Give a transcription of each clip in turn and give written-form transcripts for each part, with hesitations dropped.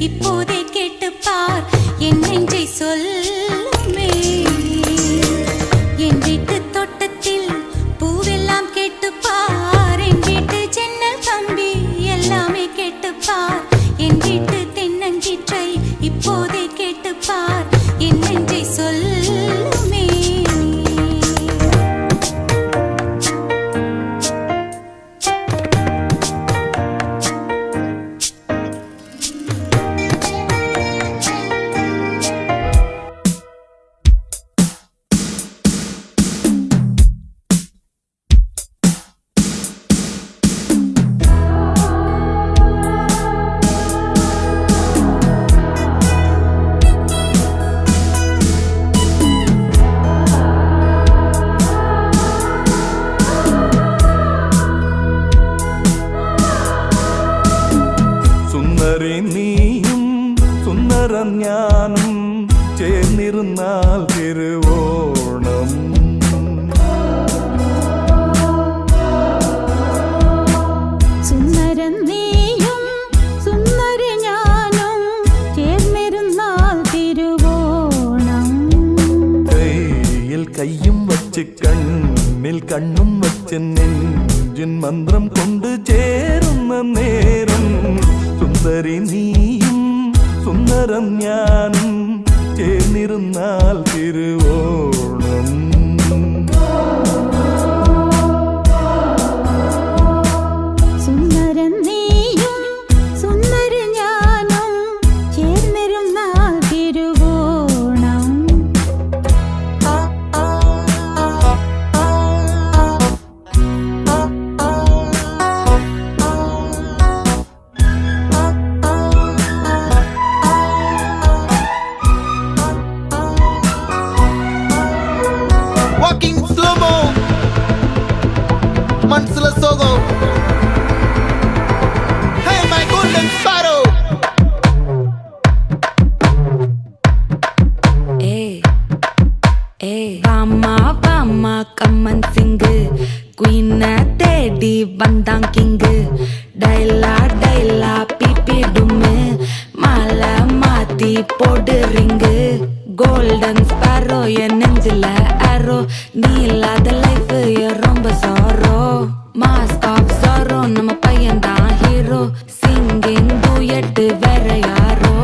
இப்போதே கேட்டுப்பார் என் நெஞ்சை சொல்லுமே. என் வீட்டு தோட்டத்தில் பூவெல்லாம் கேட்டுப்பார், என் வீட்டு ஜன்னல் கம்பி எல்லாமே கேட்டுப்பார், என் வீட்டு தென்னங்கீற்றை இப்போதே கேட்டுப்பார் என் நெஞ்சை சொல்லுமே. നീയും സുന്ദരം ഞാനും ചേർന്നിരുന്നാൽ തിരുവോണം. സുന്ദരം നീയും സുന്ദര ഞാനും ചേർന്നിരുന്നാൽ തിരുവോണം. കയ്യിൽ കയ്യും വച്ച് കണ്ണിൽ കണ്ണും വച്ച് നെഞ്ചിൻ മന്ത്രം കൊണ്ട് ചേരുന്ന നേരം സുന്ദരി നീയും സുന്ദരം ഞാനും ചേർന്നിരുന്നാൽ തിരുവോണം. സുന്ദരം നീയും സുന്ദര ഞാനും ചേർന്നിരുന്നാൽ Thiruvonam. Walking slow-mo, Mansala Sogo. Hey, my golden sparrow. Hey, hey, Vama, Vama, come and sing. Queen Teddy, Bandang King. Daila, Daila, Pipi Dume. Mala, Mati, Pod Ring. Golden sparrow, என் நெஞ்சில arrow. நீ இல்லாத life ரொம்ப sorrow. Mask of sorrow, நம்ம பையன்தான் hero. Singing duet வேற யாரோ.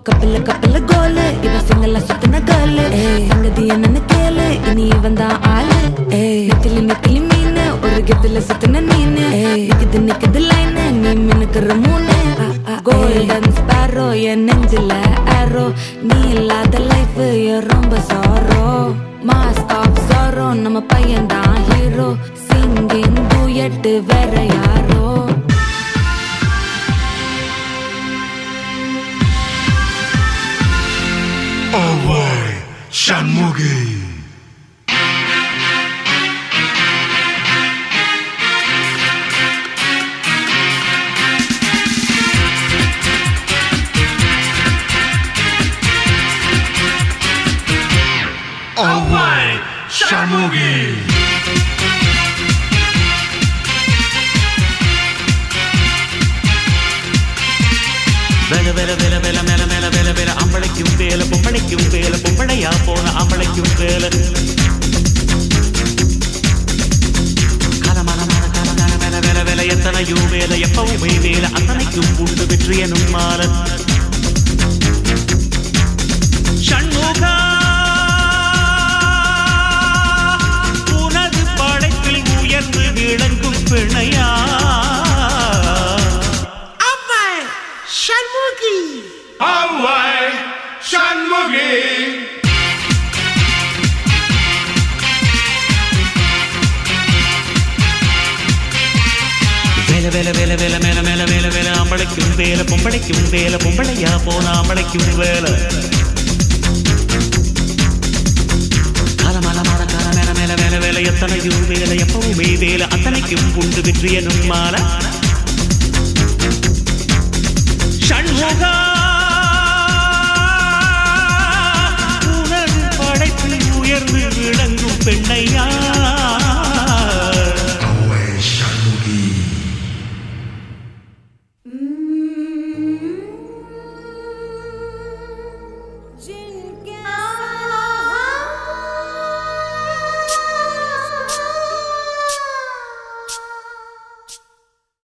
கப்பில கப்பில கோலு, இவன் சிங்கல சுத்தின கேளு. சங்கதி என்னன்னு கேளு, இனி இவன் தான் ஆளு. நெத்திலி நெத்திலி மீனு, ஒரு கெத்துல சுத்தின நீனு. நிக்குது நிக்குது லைனு, நீ மினுக்குற மூணு. Golden sparrow, என் நெஞ்சில arrow. நீ இல்லாத life ரொம்ப sorrow. Mask of sorrow, நம்ம பையன்தான் hero. Singing duet வேற யாரோ. Alright, Shanmugi. Alright, Shanmugi. வேல வேல வேல வேல மேல மேல வேல வேல அம்பளைக்கும் வேல பொம்பளைக்கும் வேல பொம்பளையா போன அம்பளைக்கும் வேல கலமலமான கலமல வேல வேல வேல எத்தனையும் வேல எப்பவுமே வேல அத்தனைக்கும் உண்டு வெற்றி எனும் மால ஷண்முகா உனது படைப்பில் உயர்ந்து விளங்கும் பிணையா Alright, Shanmugi. வேல வேல வேல வேல மேல மேல வேல வேல அம்பளைக்கும் வேல பொம்பளைக்கும் வேல பொம்பளையா போன அம்பளைக்கும் வேல கலமலமான கல மேல மேல வேல வேல எத்தனையும் வேல எப்பவுமே வேல அத்தனைக்கும் உண்டு வெற்றி எனும் மால ஷண்முகா உனது படைப்பில் உயர்ந்து